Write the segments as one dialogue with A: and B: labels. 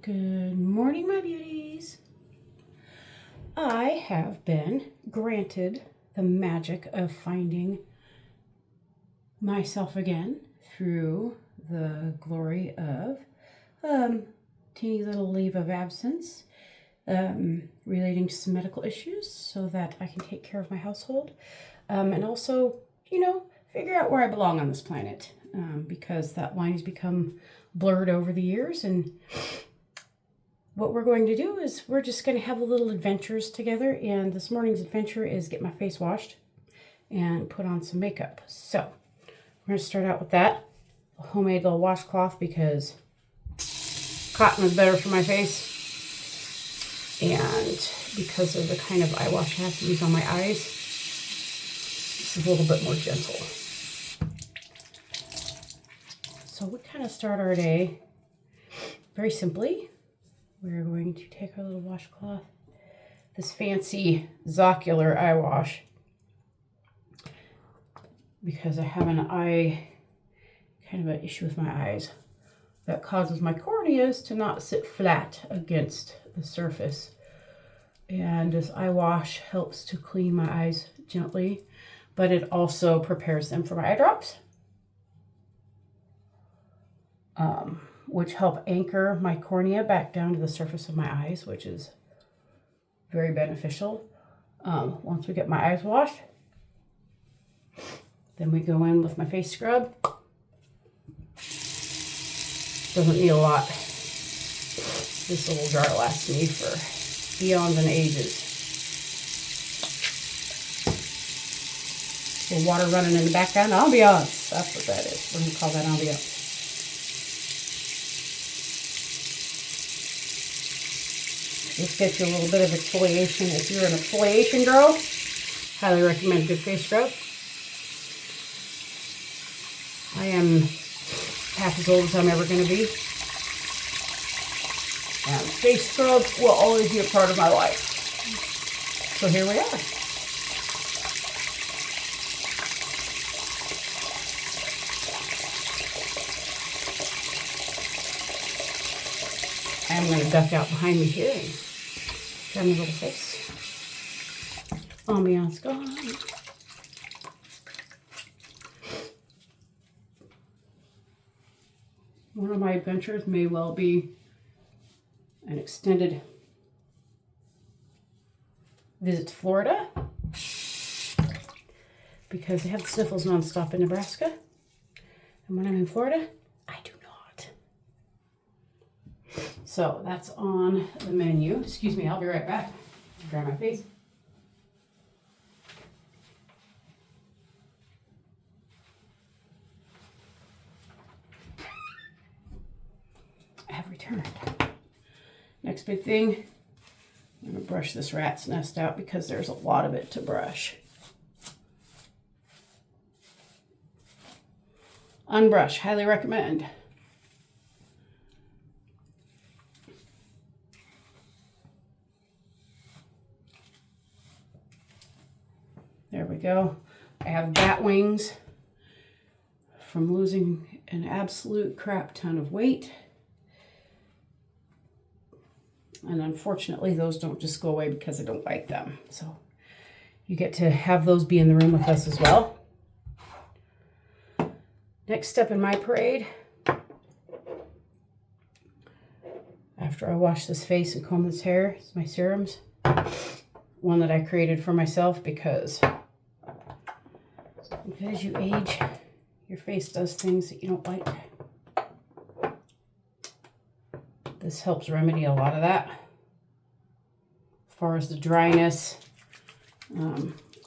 A: Good morning, my beauties. I have been granted the magic of finding myself again through the glory of teeny little leave of absence relating to some medical issues so that I can take care of my household and also, figure out where I belong on this planet because that line has become blurred over the years. And what we're going to do is we're just going to have a little adventures together. And this morning's adventure is get my face washed and put on some makeup. So we're going to start out with that. A homemade little washcloth because cotton is better for my face. And because of the kind of eye wash I have to use on my eyes, this is a little bit more gentle. So we kind of start our day very simply. We're going to take our little washcloth, this fancy Zocular eye wash, because I have an issue with my eyes that causes my corneas to not sit flat against the surface. And this eye wash helps to clean my eyes gently, but it also prepares them for my eye drops, which help anchor my cornea back down to the surface of my eyes, which is very beneficial. Once we get my eyes washed, then we go in with my face scrub. Doesn't need a lot. This little jar lasts me for eons and ages. The water running in the background, ambiance. That's what that is. We're going to call that ambiance. This gets you a little bit of exfoliation. If you're an exfoliation girl, highly recommend a good face scrub. I am half as old as I'm ever going to be. And face scrubs will always be a part of my life. So here we are. I'm going to duck out behind me here and show my little face. Ambiance gone. One of my adventures may well be an extended visit to Florida because they have the sniffles nonstop in Nebraska. And when I'm in Florida, I do not. So that's on the menu. Excuse me, I'll be right back. Dry my face. I have returned. Next big thing, I'm going to brush this rat's nest out because there's a lot of it to brush. Unbrush, highly recommend. There we go. I have bat wings from losing an absolute crap ton of weight. And unfortunately, those don't just go away because I don't like them. So you get to have those be in the room with us as well. Next step in my parade, after I wash this face and comb this hair, is my serums. One that I created for myself because as you age, your face does things that you don't like. This helps remedy a lot of that. As far as the dryness,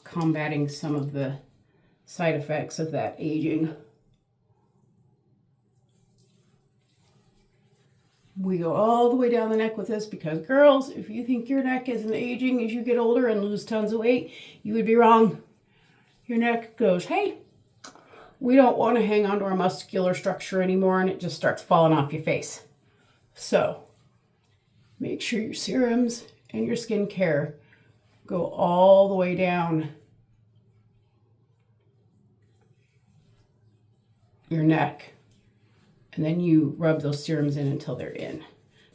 A: combating some of the side effects of that aging. We go all the way down the neck with this because girls, if you think your neck isn't aging as you get older and lose tons of weight, you would be wrong. Your neck goes, hey, we don't want to hang on to our muscular structure anymore, and it just starts falling off your face. So make sure your serums and your skincare go all the way down your neck. And then you rub those serums in until they're in.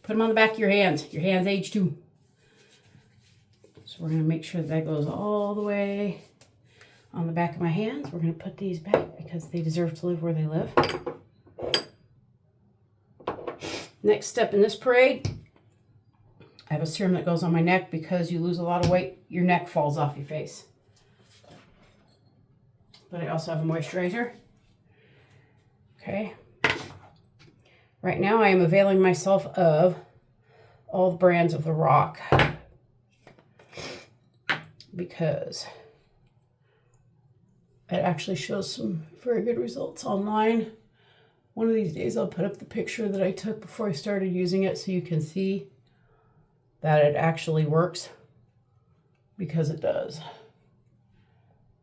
A: Put them on the back of your hands. Your hands age too. So we're going to make sure that goes all the way on the back of my hands. We're going to put these back because they deserve to live where they live. Next step in this parade, I have a serum that goes on my neck because you lose a lot of weight, your neck falls off your face. But I also have a moisturizer. Okay. Right now I am availing myself of all the brands of The Rock because it actually shows some very good results online. One of these days I'll put up the picture that I took before I started using it so you can see that it actually works, because it does.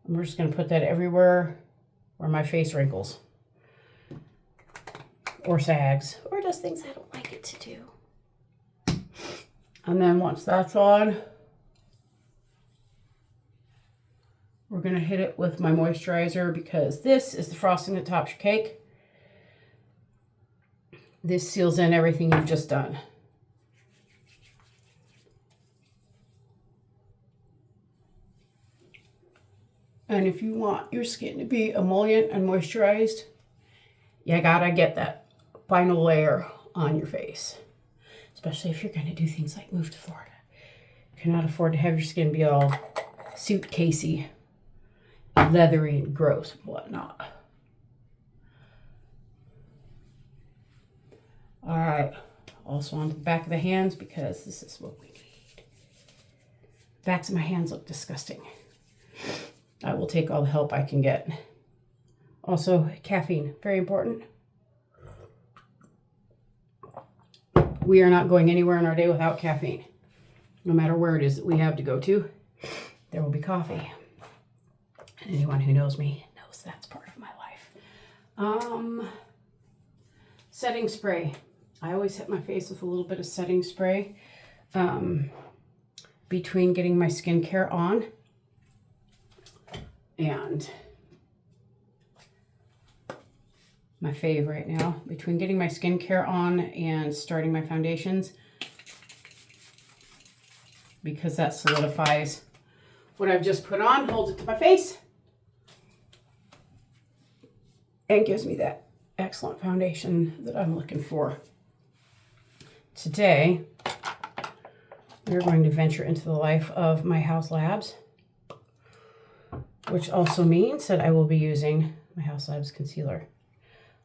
A: And we're just going to put that everywhere where my face wrinkles or sags or does things I don't like it to do. And then once that's on, we're going to hit it with my moisturizer because this is the frosting that tops your cake. This seals in everything you've just done. And if you want your skin to be emollient and moisturized, you gotta get that final layer on your face. Especially if you're gonna do things like move to Florida. You cannot afford to have your skin be all suitcasey, leathery, and gross and whatnot. All right, also onto the back of the hands because this is what we need. Backs of my hands look disgusting. I will take all the help I can get. Also, caffeine, very important. We are not going anywhere in our day without caffeine. No matter where it is that we have to go to, there will be coffee. And anyone who knows me knows that's part of my life. Setting spray. I always hit my face with a little bit of setting spray between getting my skincare on. And my fave right now, between getting my skincare on and starting my foundations, because that solidifies what I've just put on, holds it to my face, and gives me that excellent foundation that I'm looking for. Today, we're going to venture into the life of my Haus Labs, which also means that I will be using my Haus Labs concealer.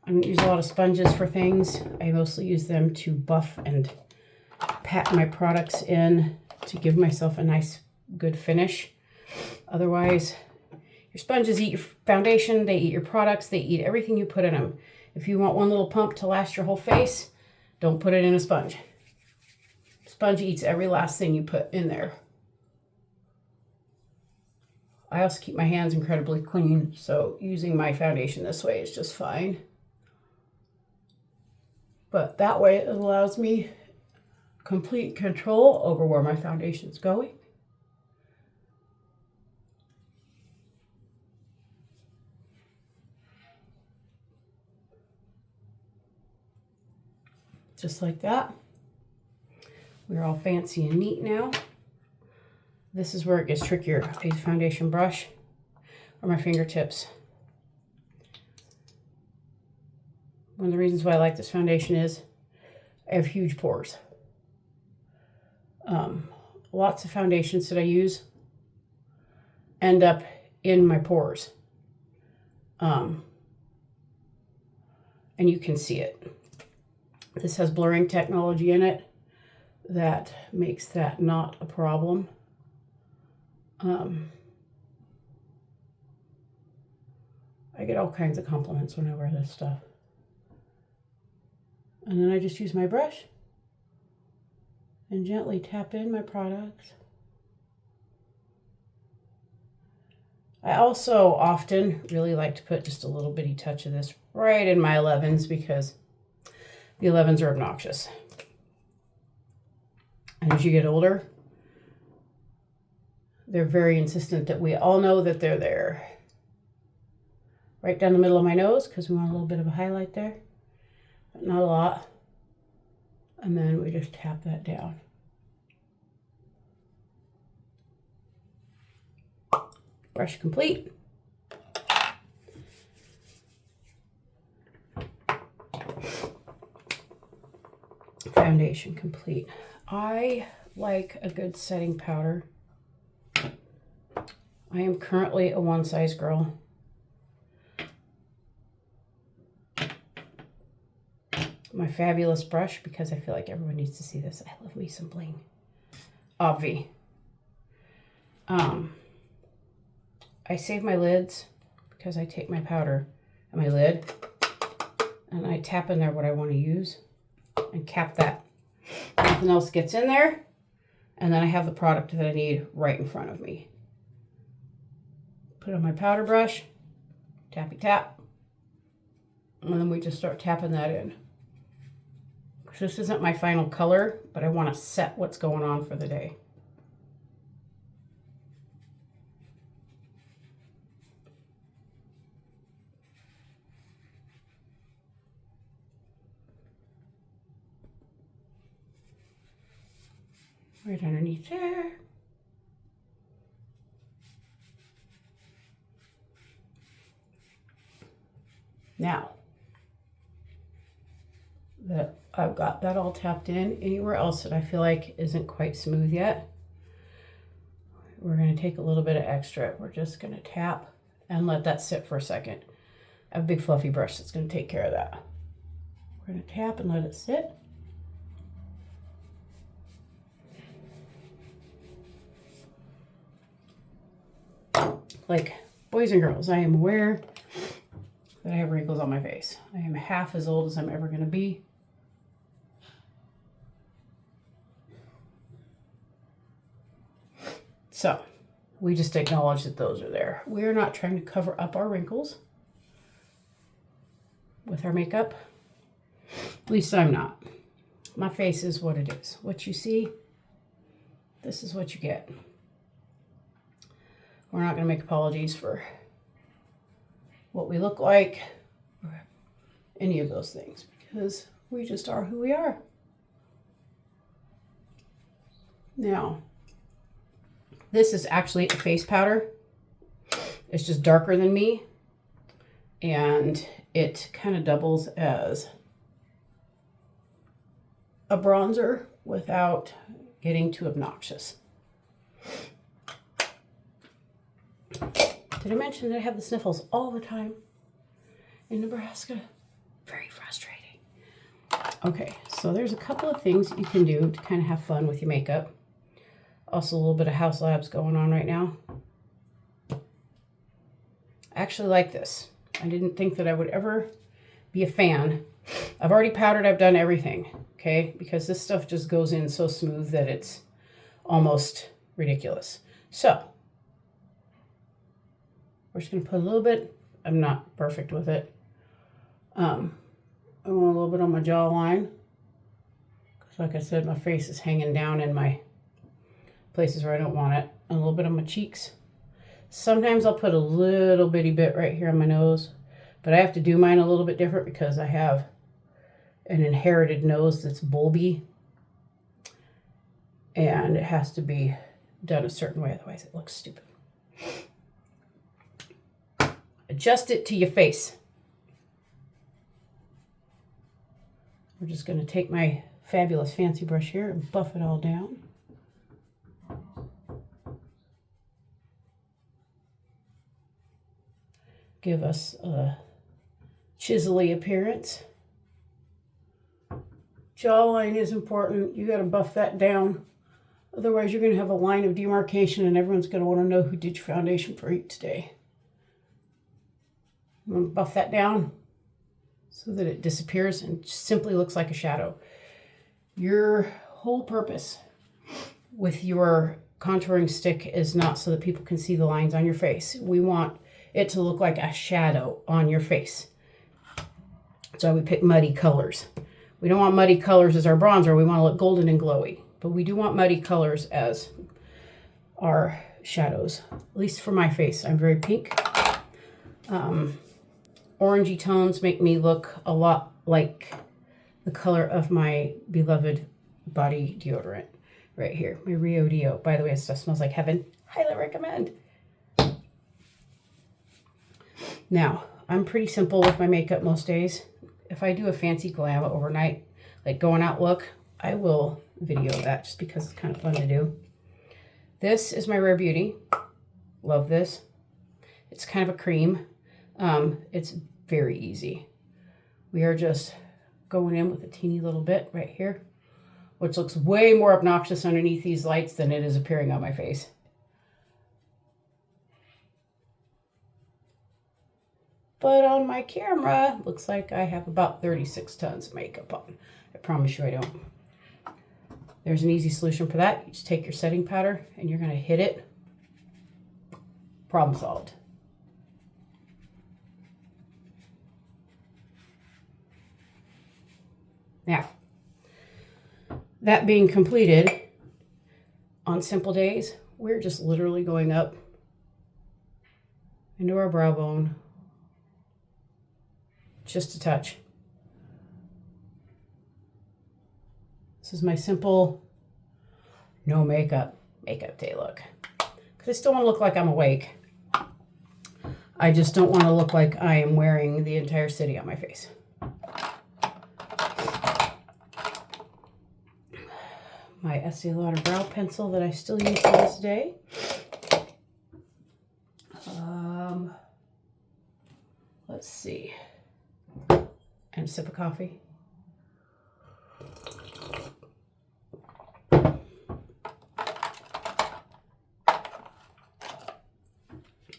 A: I don't use a lot of sponges for things. I mostly use them to buff and pat my products in to give myself a nice, good finish. Otherwise, your sponges eat your foundation, they eat your products, they eat everything you put in them. If you want one little pump to last your whole face, don't put it in a sponge. Sponge eats every last thing you put in there. I also keep my hands incredibly clean, so using my foundation this way is just fine. But that way it allows me complete control over where my foundation's going. Just like that. We're all fancy and neat now. This is where it gets trickier. I use a foundation brush or my fingertips. One of the reasons why I like this foundation is I have huge pores. Lots of foundations that I use end up in my pores. And you can see it. This has blurring technology in it that makes that not a problem. I get all kinds of compliments when I wear this stuff. And then I just use my brush and gently tap in my products. I also often really like to put just a little bitty touch of this right in my 11s because the 11s are obnoxious. And as you get older, they're very insistent that we all know that they're there. Right down the middle of my nose because we want a little bit of a highlight there, but not a lot. And then we just tap that down. Brush complete. Foundation complete. I like a good setting powder. I am currently a one size girl. My fabulous brush, because I feel like everyone needs to see this. I love me some bling. Obvi. I save my lids because I take my powder and my lid and I tap in there what I want to use and cap that. Nothing else gets in there. And then I have the product that I need right in front of me. Put on my powder brush, tappy tap, and then we just start tapping that in. This isn't my final color, but I want to set what's going on for the day. Right underneath there. Now that I've got that all tapped in, anywhere else that I feel like isn't quite smooth yet, we're going to take a little bit of extra. We're just going to tap and let that sit for a second. I have a big fluffy brush that's going to take care of that. We're going to tap and let it sit. Like boys and girls, I am aware that I have wrinkles on my face. I am half as old as I'm ever going to be. So we just acknowledge that those are there. We're not trying to cover up our wrinkles with our makeup. At least I'm not. My face is what it is. What you see, this is what you get. We're not going to make apologies for what we look like or any of those things because we just are who we are. Now, this is actually a face powder. It's just darker than me, and it kind of doubles as a bronzer without getting too obnoxious. Did I mention that I have the sniffles all the time in Nebraska? Very frustrating. Okay, so there's a couple of things you can do to kind of have fun with your makeup. Also a little bit of Haus Labs going on right now. I actually like this. I didn't think that I would ever be a fan. I've already powdered, I've done everything, okay? Because this stuff just goes in so smooth that it's almost ridiculous. So, we're just gonna put a little bit. I'm not perfect with it. I want a little bit on my jawline. Because like I said, my face is hanging down in my places where I don't want it. And a little bit on my cheeks. Sometimes I'll put a little bitty bit right here on my nose. But I have to do mine a little bit different because I have an inherited nose that's bulby. And it has to be done a certain way, otherwise it looks stupid. Adjust it to your face. We're just going to take my fabulous fancy brush here and buff it all down. Give us a chiselly appearance. Jawline is important. You got to buff that down. Otherwise, you're going to have a line of demarcation and everyone's going to want to know who did your foundation for you today. I'm going to buff that down so that it disappears and simply looks like a shadow. Your whole purpose with your contouring stick is not so that people can see the lines on your face. We want it to look like a shadow on your face. So we pick muddy colors. We don't want muddy colors as our bronzer. We want to look golden and glowy. But we do want muddy colors as our shadows. At least for my face. I'm very pink. Orangey tones make me look a lot like the color of my beloved body deodorant right here, my Rio Deo. By the way, it stuff smells like heaven. Highly recommend. Now, I'm pretty simple with my makeup most days. If I do a fancy glam overnight, like going out look, I will video that just because it's kind of fun to do. This is my Rare Beauty. Love this. It's kind of a cream. It's very easy. We are just going in with a teeny little bit right here, which looks way more obnoxious underneath these lights than it is appearing on my face. But on my camera, looks like I have about 36 tons of makeup on. I promise you I don't. There's an easy solution for that. You just take your setting powder and you're gonna hit it. Problem solved. Now, that being completed, on simple days, we're just literally going up into our brow bone, just a touch. This is my simple, no makeup day look. Because I still want to look like I'm awake. I just don't want to look like I am wearing the entire city on my face. My Estee Lauder brow pencil that I still use to this day. Let's see. And a sip of coffee.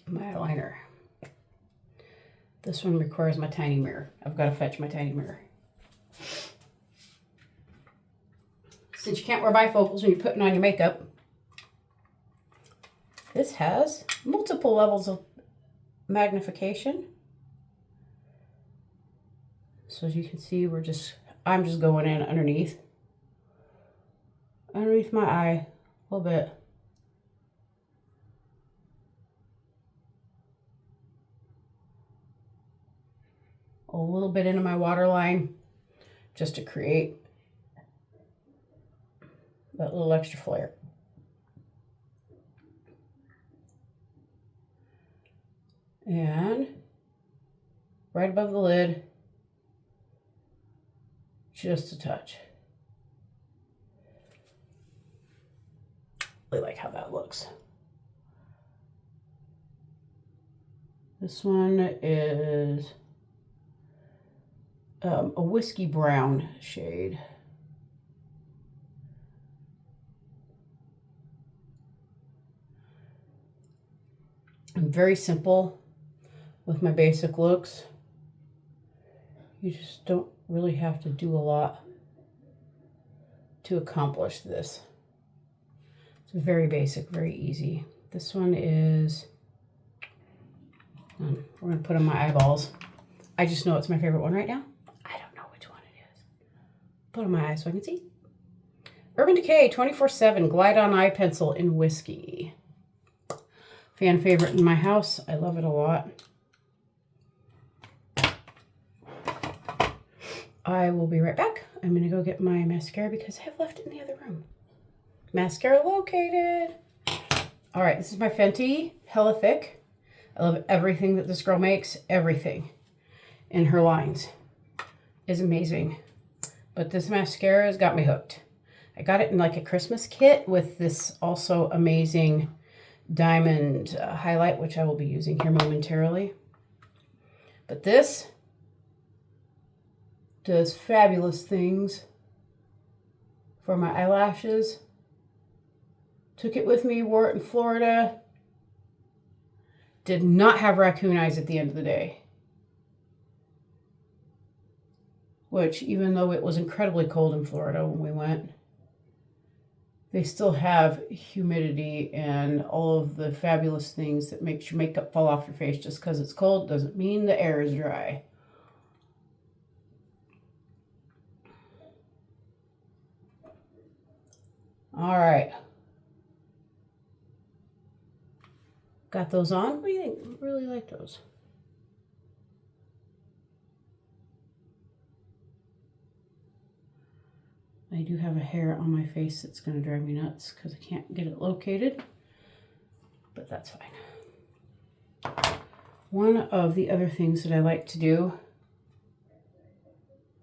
A: My eyeliner. This one requires my tiny mirror. I've got to fetch my tiny mirror. Since you can't wear bifocals when you're putting on your makeup, this has multiple levels of magnification. So as you can see, I'm just going in underneath my eye a little bit. A little bit into my waterline just to create that little extra flare. And right above the lid, just a touch. I like how that looks. This one is a whiskey brown shade. I'm very simple with my basic looks. You just don't really have to do a lot to accomplish this. It's very basic, very easy. This one is, we're gonna put on my eyeballs. I just know it's my favorite one right now. I don't know which one it is. Put on my eyes so I can see. Urban Decay 24/7 Glide On Eye Pencil in Whiskey. Fan favorite in my house. I love it a lot. I will be right back. I'm going to go get my mascara because I have left it in the other room. Mascara located. All right, this is my Fenty Hella Thick. I love everything that this girl makes. Everything in her lines is amazing. But this mascara has got me hooked. I got it in like a Christmas kit with this also amazing diamond highlight, which I will be using here momentarily. But this does fabulous things for my eyelashes. Took it with me, wore it in Florida. Did not have raccoon eyes at the end of the day. Which, even though it was incredibly cold in Florida when we went, they still have humidity and all of the fabulous things that makes your makeup fall off your face. Just because it's cold doesn't mean the air is dry. All right. Got those on. What do you think? I really like those. I do have a hair on my face that's going to drive me nuts because I can't get it located, but that's fine. One of the other things that I like to do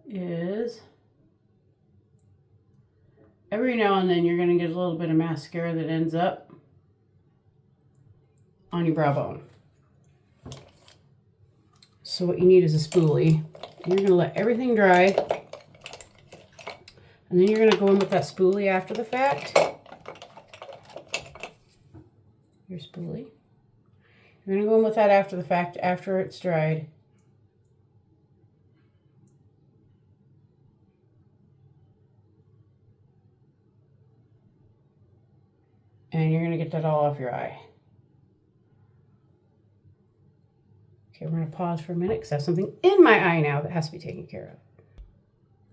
A: is every now and then you're going to get a little bit of mascara that ends up on your brow bone. So what you need is a spoolie. And you're going to let everything dry. And then you're going to go in with that spoolie after the fact. Your spoolie. You're going to go in with that after the fact, after it's dried. And you're going to get that all off your eye. Okay, we're going to pause for a minute because I have something in my eye now that has to be taken care of.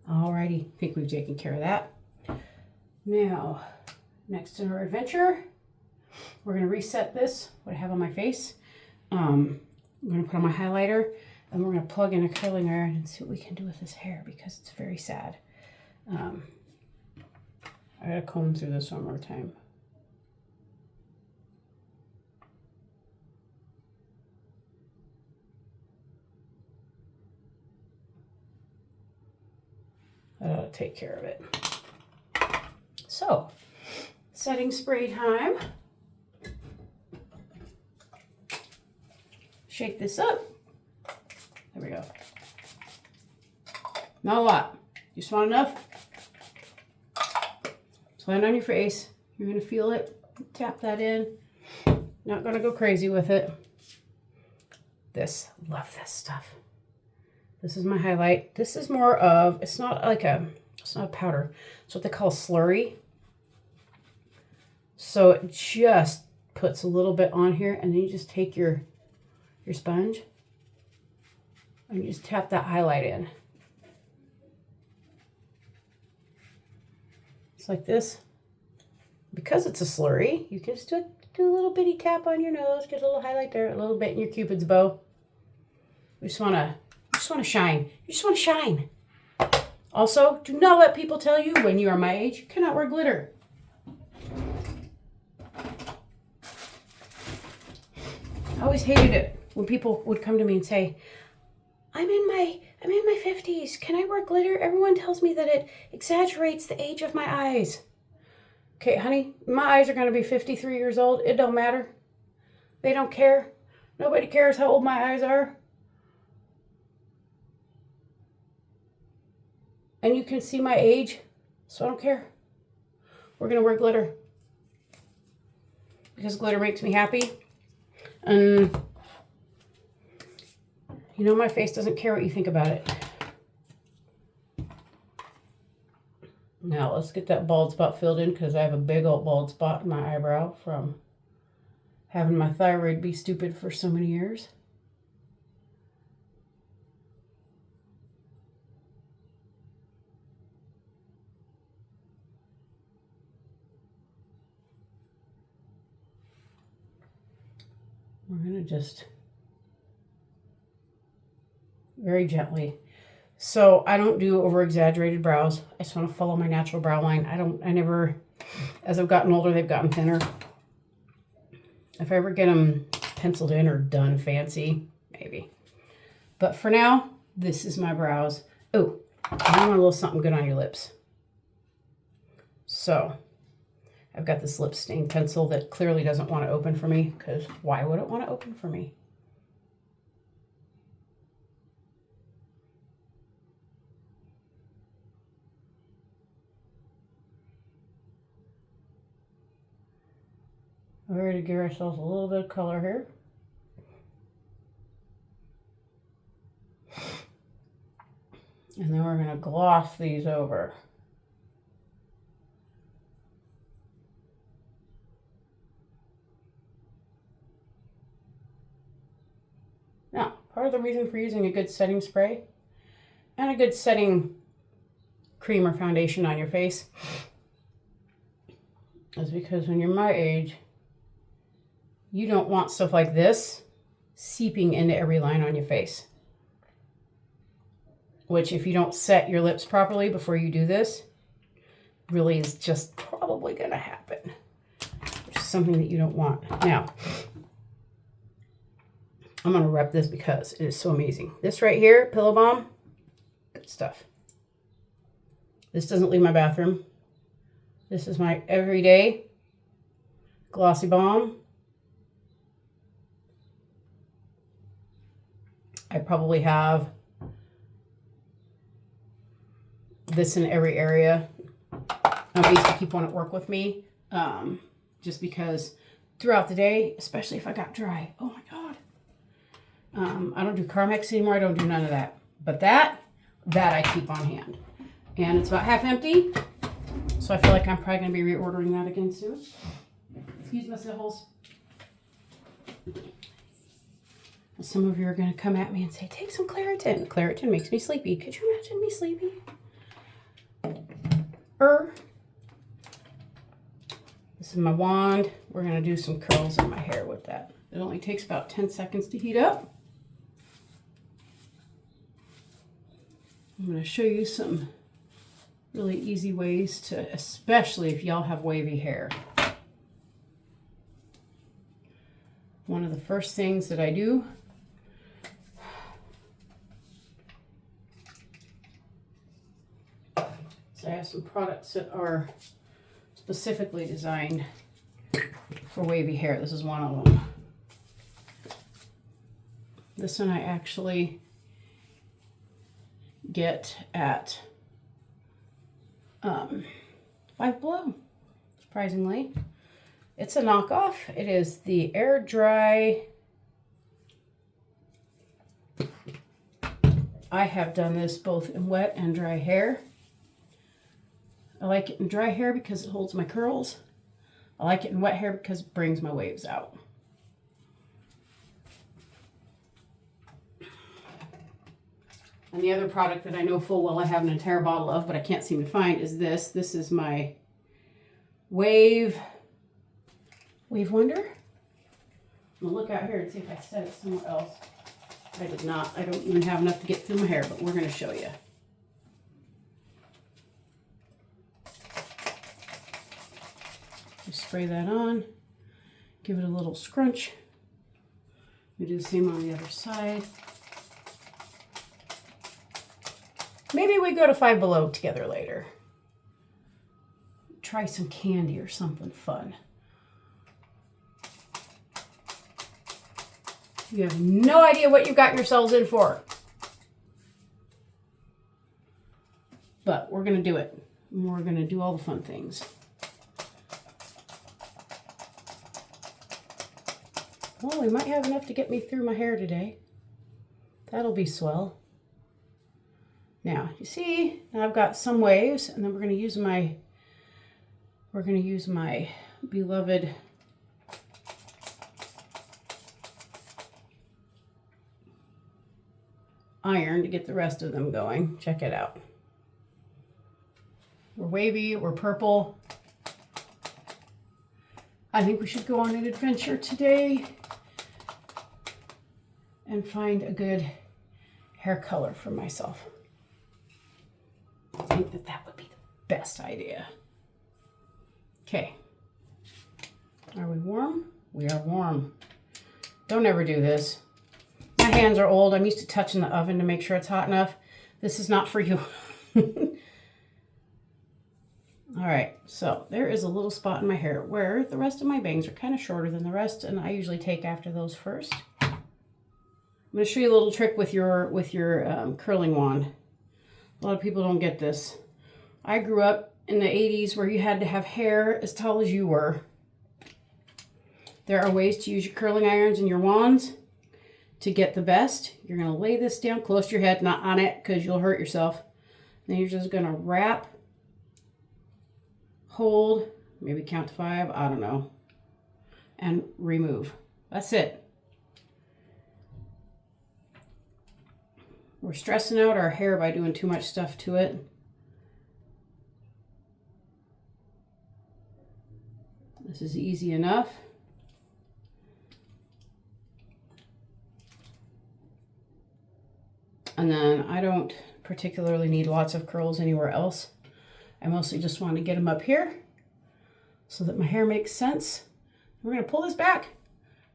A: Alrighty, I think we've taken care of that. Now, next in our adventure, we're going to reset this, what I have on my face. I'm going to put on my highlighter, and we're going to plug in a curling iron and see what we can do with this hair because it's very sad. I got to comb through this one more time. That ought to take care of it. So, setting spray time. Shake this up. There we go. Not a lot. Just want enough. Just land on your face. You're going to feel it. Tap that in. Not going to go crazy with it. Love this stuff. This is my highlight. This is more of, it's not a powder. It's what they call a slurry. So it just puts a little bit on here, and then you just take your sponge and you just tap that highlight in. It's like this. Because it's a slurry, you can just do a little bitty tap on your nose, get a little highlight there, a little bit in your Cupid's bow. You just want to shine. You just want to shine. Also, do not let people tell you when you are my age, you cannot wear glitter. I always hated it when people would come to me and say, I'm in my 50s. Can I wear glitter? Everyone tells me that it exaggerates the age of my eyes. Okay, honey, my eyes are going to be 53 years old. It don't matter. They don't care. Nobody cares how old my eyes are. And you can see my age, so I don't care. We're going to wear glitter. Because glitter makes me happy. And, you know, my face doesn't care what you think about it. Now, let's get that bald spot filled in because I have a big old bald spot in my eyebrow from having my thyroid be stupid for so many years. We're going to just very gently. So I don't do over exaggerated brows. I just want to follow my natural brow line. I never, as I've gotten older, they've gotten thinner. If I ever get them penciled in or done fancy, maybe. But for now, this is my brows. Oh, I want a little something good on your lips. So I've got this lip stain pencil that clearly doesn't want to open for me, because why would it want to open for me? We're ready to give ourselves a little bit of color here. And then we're going to gloss these over. Now, part of the reason for using a good setting spray and a good setting cream or foundation on your face is because when you're my age, you don't want stuff like this seeping into every line on your face. Which, if you don't set your lips properly before you do this, really is just probably going to happen, which is something that you don't want. Now, I'm going to rep this because it is so amazing. This right here, Pillow Balm, good stuff. This doesn't leave my bathroom. This is my everyday glossy balm. I probably have this in every area. I used to keep one at work with me, just because throughout the day, especially if I got dry. Oh my God. I don't do Carmex anymore. I don't do none of that. But that I keep on hand. And it's about half empty. So I feel like I'm probably going to be reordering that again soon. Excuse my sniffles. Some of you are going to come at me and say, take some Claritin. Claritin makes me sleepy. Could you imagine me sleepy? This is my wand. We're going to do some curls in my hair with that. It only takes about 10 seconds to heat up. I'm going to show you some really easy ways to, especially if y'all have wavy hair. One of the first things that I do is I have some products that are specifically designed for wavy hair. This is one of them. This one I actually get at Five Below, surprisingly. It's a knockoff. It is the Air Dry. I have done this both in wet and dry hair. I like it in dry hair because it holds my curls. I like it in wet hair because it brings my waves out. And the other product that I know full well I have an entire bottle of, but I can't seem to find, is this. This is my Wave Wonder. I'm gonna look out here and see if I set it somewhere else. I did not. I don't even have enough to get through my hair, but we're gonna show you. Just spray that on, give it a little scrunch. We do the same on the other side. Maybe we go to Five Below together later. Try some candy or something fun. You have no idea what you got yourselves in for. But we're going to do it. We're going to do all the fun things. Well, we might have enough to get me through my hair today. That'll be swell. Now, you see, now I've got some waves, and then we're going to use my beloved iron to get the rest of them going. Check it out. We're wavy, we're purple. I think we should go on an adventure today and find a good hair color for myself. I think that would be the best idea. Okay. Are we warm? We are warm. Don't ever do this. My hands are old. I'm used to touching the oven to make sure it's hot enough. This is not for you. All right, so there is a little spot in my hair where the rest of my bangs are kind of shorter than the rest, and I usually take after those first. I'm going to show you a little trick with your curling wand. A lot of people don't get this. I grew up in the 80s where you had to have hair as tall as you were. There are ways to use your curling irons and your wands to get the best. You're going to lay this down close to your head, not on it because you'll hurt yourself. Then you're just going to wrap, hold, maybe count to 5, I don't know, and remove. That's it. We're stressing out our hair by doing too much stuff to it. This is easy enough. And then I don't particularly need lots of curls anywhere else. I mostly just want to get them up here so that my hair makes sense. We're going to pull this back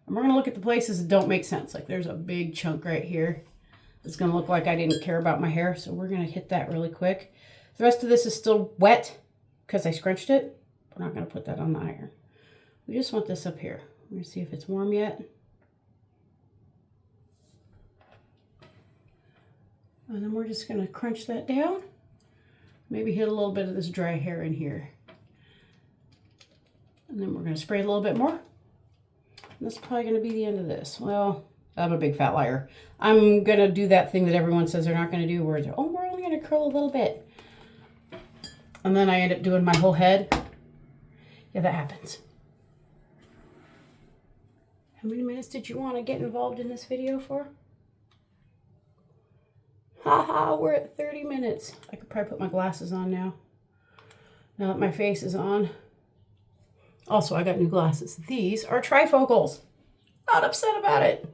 A: and we're going to look at the places that don't make sense. Like there's a big chunk right here. It's going to look like I didn't care about my hair. So we're going to hit that really quick. The rest of this is still wet because I scrunched it. We're not going to put that on the iron. We just want this up here. We're going to see if it's warm yet. And then we're just going to crunch that down. Maybe hit a little bit of this dry hair in here. And then we're going to spray a little bit more. And that's probably going to be the end of this. Well, I'm a big fat liar. I'm going to do that thing that everyone says they're not going to do where they're, oh, we're only going to curl a little bit. And then I end up doing my whole head. Yeah, that happens. How many minutes did you want to get involved in this video for? Haha, we're at 30 minutes. I could probably put my glasses on now. Now that my face is on. Also, I got new glasses. These are trifocals. Not upset about it.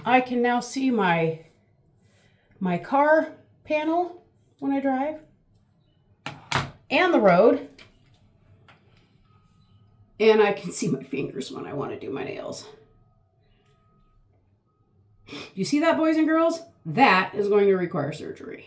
A: I can now see my car panel when I drive. And the road. And I can see my fingers when I want to do my nails. You see that, boys and girls? That is going to require surgery.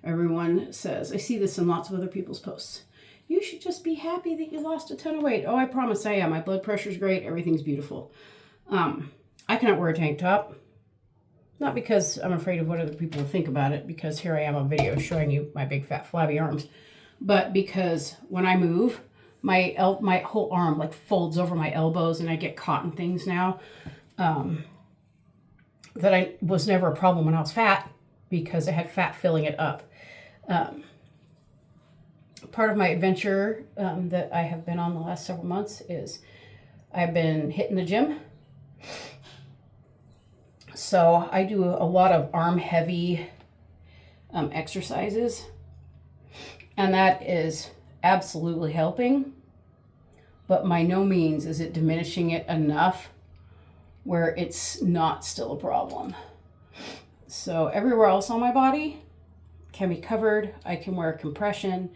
A: Everyone says, I see this in lots of other people's posts. You should just be happy that you lost a ton of weight. Oh, I promise I am. My blood pressure's great. Everything's beautiful. I cannot wear a tank top. Not because I'm afraid of what other people will think about it, because here I am on video showing you my big fat flabby arms, but because when I move, my whole arm like folds over my elbows and I get caught in things now. That was never a problem when I was fat because I had fat filling it up. Part of my adventure that I have been on the last several months is I've been hitting the gym. So I do a lot of arm heavy exercises, and that is absolutely helping, but by no means is it diminishing it enough where it's not still a problem. So everywhere else on my body can be covered. I can wear compression.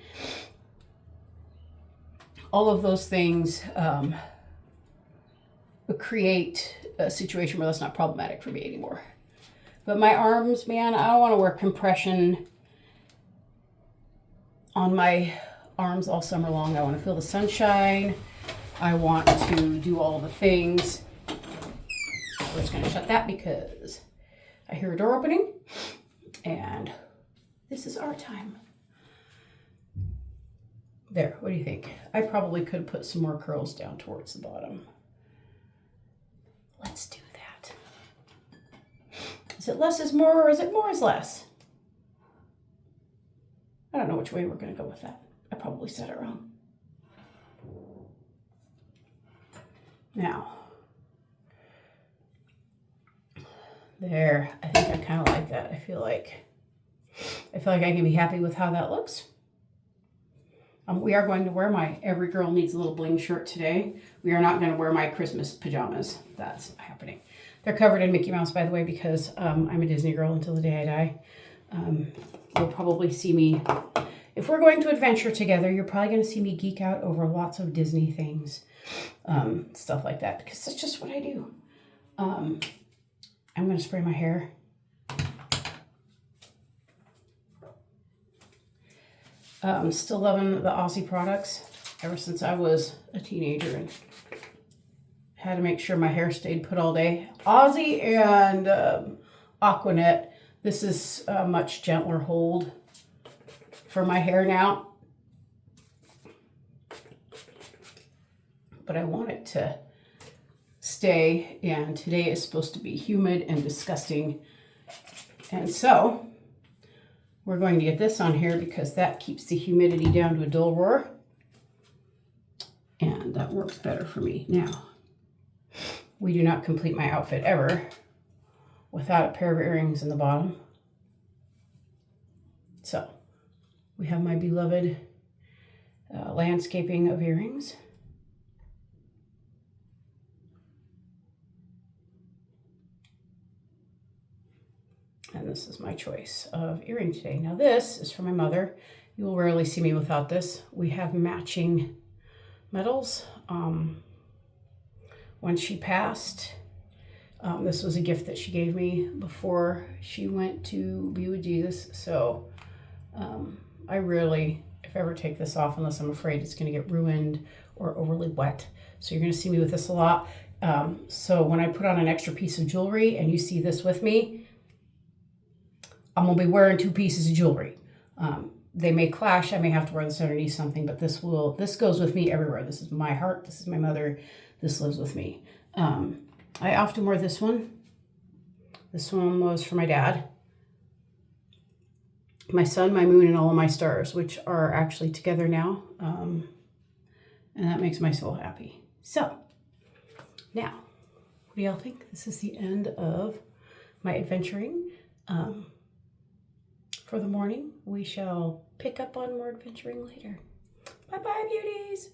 A: All of those things create a situation where that's not problematic for me anymore. But my arms, man, I don't want to wear compression on my arms all summer long. I want to feel the sunshine. I want to do all the things. We're just going to shut that because I hear a door opening and this is our time. There, what do you think? I probably could put some more curls down towards the bottom. Let's do that. Is it less is more or is it more is less? I don't know which way we're going to go with that. I probably said it wrong. Now, there, I think I kind of like that. I feel like I can be happy with how that looks. We are going to wear my Every Girl Needs a Little Bling shirt today. We are not going to wear my Christmas pajamas. That's happening. They're covered in Mickey Mouse, by the way, because I'm a Disney girl until the day I die. You'll probably see me, if we're going to adventure together, you're probably going to see me geek out over lots of Disney things, stuff like that, because that's just what I do. I'm going to spray my hair. Still loving the Aussie products ever since I was a teenager and had to make sure my hair stayed put all day. Aussie and Aquanet. This is a much gentler hold for my hair now. But I want it to stay, and today is supposed to be humid and disgusting. And so we're going to get this on here because that keeps the humidity down to a dull roar. And that works better for me. Now, we do not complete my outfit ever without a pair of earrings in the bottom. So, we have my beloved landscaping of earrings. And this is my choice of earring today. Now this is for my mother. You will rarely see me without this. We have matching medals. When she passed, this was a gift that she gave me before she went to be with Jesus. So I rarely, if I ever, take this off unless I'm afraid it's going to get ruined or overly wet. So you're going to see me with this a lot. So when I put on an extra piece of jewelry and you see this with me, I'm going to be wearing 2 pieces of jewelry. They may clash. I may have to wear this underneath something, but this goes with me everywhere. This is my heart. This is my mother. This lives with me. I often wear this one. This one was for my dad, my sun, my moon, and all of my stars, which are actually together now. And that makes my soul happy. So now, what do y'all think? This is the end of my adventuring. For the morning, we shall pick up on more adventuring later. Bye-bye, beauties.